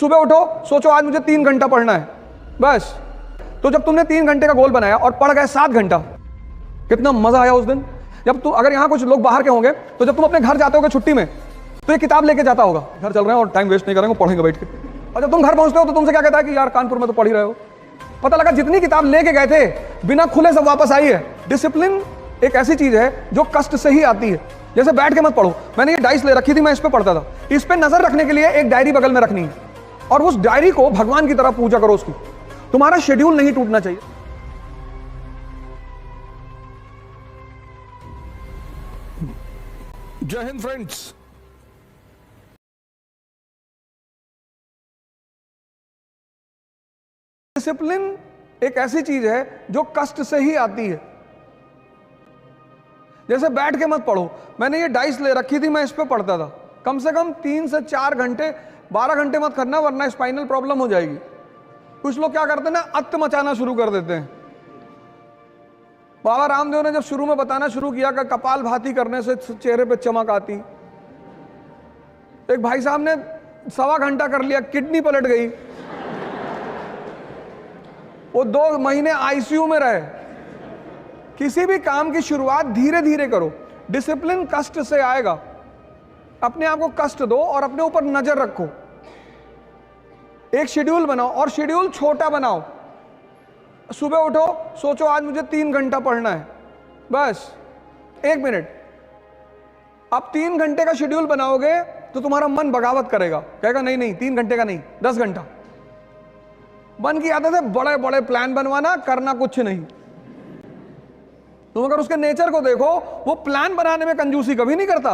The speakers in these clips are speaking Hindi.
सुबह उठो, सोचो आज मुझे 3 घंटा पढ़ना है बस। तो जब तुमने 3 घंटे का गोल बनाया और पढ़ गए 7 घंटा, कितना मजा आया उस दिन। जब तुम, अगर यहाँ कुछ लोग बाहर के होंगे तो जब तुम अपने घर जाते होगे छुट्टी में तो ये किताब लेके जाता होगा, घर चल रहे हैं और टाइम वेस्ट नहीं करेंगे, पढ़ेंगे बैठ के। और जब तुम घर पहुंचते हो तो तुमसे क्या कहता है कि यार कानपुर में तो पढ़ ही रहे हो। पता लगा जितनी किताब लेके गए थे बिना खुले सब वापस आई है। डिसिप्लिन एक ऐसी चीज है जो कष्ट से ही आती है। जैसे बैठ के मत पढ़ो, मैंने ये डाइस ले रखी थी, मैं इस पे पढ़ता था। इस पे नजर रखने के लिए एक डायरी बगल में रखनी है और उस डायरी को भगवान की तरह पूजा करो उसकी। तुम्हारा शेड्यूल नहीं टूटना चाहिए। जय हिंद फ्रेंड्स। डिसिप्लिन एक ऐसी चीज है जो कष्ट से ही आती है। जैसे बैठ के मत पढ़ो, मैंने ये डाइस ले रखी थी, मैं इस पे पढ़ता था। कम से कम 3 से 4 घंटे, 12 घंटे मत करना वरना स्पाइनल प्रॉब्लम हो जाएगी। कुछ लोग क्या करते हैं ना, अत्त मचाना शुरू कर देते हैं। बाबा रामदेव ने जब शुरू में बताना शुरू किया कि कपाल भाती करने से चेहरे पे चमक आती, एक भाई साहब ने 1.25 घंटा कर लिया, किडनी पलट गई, वो 2 महीने आईसीयू में रहे। किसी भी काम की शुरुआत धीरे धीरे करो। डिसिप्लिन कष्ट से आएगा। अपने आप को कष्ट दो और अपने ऊपर नजर रखो। एक शेड्यूल बनाओ और शेड्यूल छोटा बनाओ। सुबह उठो, सोचो आज मुझे 3 घंटा पढ़ना है बस, 1 मिनट। आप 3 घंटे का शेड्यूल बनाओगे तो तुम्हारा मन बगावत करेगा, कहेगा नहीं नहीं 3 घंटे का नहीं, 10 घंटा। मन की आदत है बड़े बड़े प्लान बनवाना, करना कुछ नहीं। तुम अगर उसके नेचर को देखो, वो प्लान बनाने में कंजूसी कभी नहीं करता।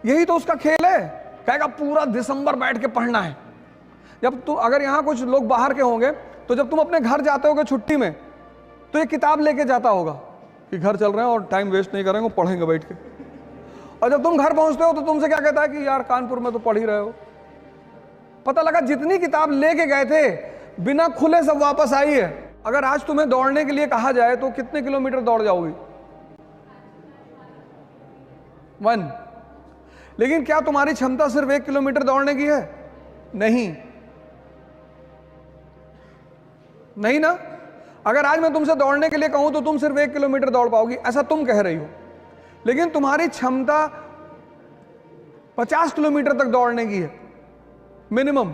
यही तो उसका खेल है, कहेगा पूरा दिसंबर बैठ के पढ़ना है। जब तुम, अगर यहां कुछ लोग बाहर के होंगे तो जब तुम अपने घर जाते होगे छुट्टी में तो ये किताब लेके जाता होगा कि घर चल रहे हैं और टाइम वेस्ट नहीं करेंगे, पढ़ेंगे बैठ के। और जब तुम घर पहुंचते हो तो तुमसे क्या कहता है कि यार कानपुर में तो पढ़ ही रहे हो। पता लगा जितनी किताब लेके गए थे बिना खुले सब वापस आई है। अगर आज तुम्हें दौड़ने के लिए कहा जाए तो कितने किलोमीटर दौड़ जाओगी? 1। लेकिन क्या तुम्हारी क्षमता सिर्फ 1 किलोमीटर दौड़ने की है? नहीं, नहीं ना। अगर आज मैं तुमसे दौड़ने के लिए कहूं तो तुम सिर्फ 1 किलोमीटर दौड़ पाओगी, ऐसा तुम कह रही हो। लेकिन तुम्हारी क्षमता 50 किलोमीटर तक दौड़ने की है मिनिमम।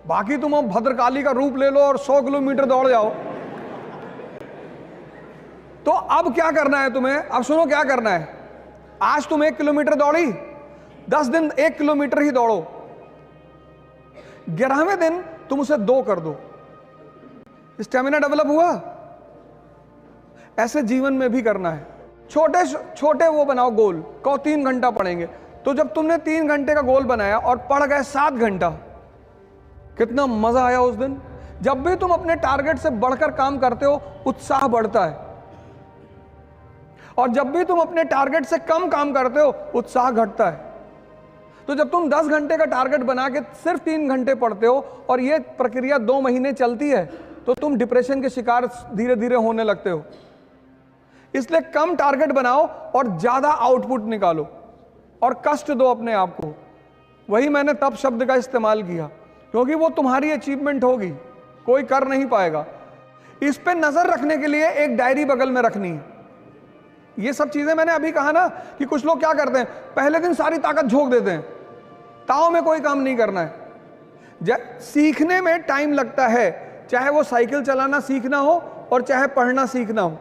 बाकी तुम अब भद्रकाली का रूप ले लो और 100 किलोमीटर दौड़ जाओ। तो अब क्या करना है तुम्हें? अब सुनो क्या करना है। आज तुम 1 किलोमीटर दौड़ी, 10 दिन 1 किलोमीटर ही दौड़ो। 11वें दिन तुम उसे 2 कर दो। स्टेमिना डेवलप हुआ। ऐसे जीवन में भी करना है। छोटे छोटे वो बनाओ गोल, कहो 3 घंटा पढ़ेंगे। तो जब तुमने 3 घंटे का गोल बनाया और पढ़ गए 7 घंटा, कितना मजा आया उस दिन। जब भी तुम अपने टारगेट से बढ़कर काम करते हो, उत्साह बढ़ता है। और जब भी तुम अपने टारगेट से कम काम करते हो, उत्साह घटता है। तो जब तुम 10 घंटे का टारगेट बना के सिर्फ 3 घंटे पढ़ते हो और ये प्रक्रिया 2 महीने चलती है, तो तुम डिप्रेशन के शिकार धीरे धीरे होने लगते हो। इसलिए कम टारगेट बनाओ और ज्यादा आउटपुट निकालो और कष्ट दो अपने आप को। वही मैंने तप शब्द का इस्तेमाल किया, क्योंकि वो तुम्हारी अचीवमेंट होगी, कोई कर नहीं पाएगा। इस पे नजर रखने के लिए एक डायरी बगल में रखनी है। ये सब चीजें मैंने अभी कहा ना कि कुछ लोग क्या करते हैं, पहले दिन सारी ताकत झोंक देते हैं, ताव में कोई काम नहीं करना है। सीखने में टाइम लगता है, चाहे वो साइकिल चलाना सीखना हो और चाहे पढ़ना सीखना हो।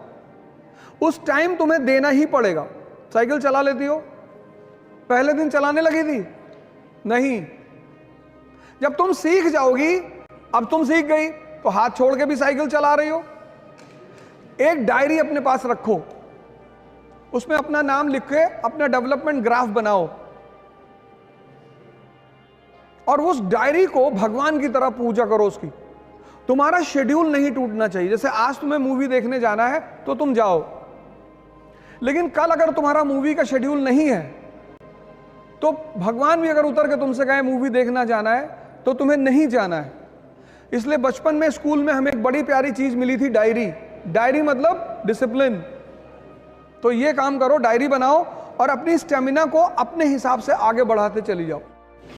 उस टाइम तुम्हें देना ही पड़ेगा। साइकिल चला लेती हो? पहले दिन चलाने लगी थी? नहीं। जब तुम सीख जाओगी, अब तुम सीख गई तो हाथ छोड़ के भी साइकिल चला रही हो। एक डायरी अपने पास रखो, उसमें अपना नाम लिख के अपना डेवलपमेंट ग्राफ बनाओ और उस डायरी को भगवान की तरह पूजा करो उसकी। तुम्हारा शेड्यूल नहीं टूटना चाहिए। जैसे आज तुम्हें मूवी देखने जाना है तो तुम जाओ, लेकिन कल अगर तुम्हारा मूवी का शेड्यूल नहीं है तो भगवान भी अगर उतर के तुमसे कहे मूवी देखना जाना है तो तुम्हें नहीं जाना है। इसलिए बचपन में स्कूल में हमें एक बड़ी प्यारी चीज मिली थी, डायरी। डायरी मतलब डिसिप्लिन। तो ये काम करो, डायरी बनाओ और अपनी स्टेमिना को अपने हिसाब से आगे बढ़ाते चली जाओ।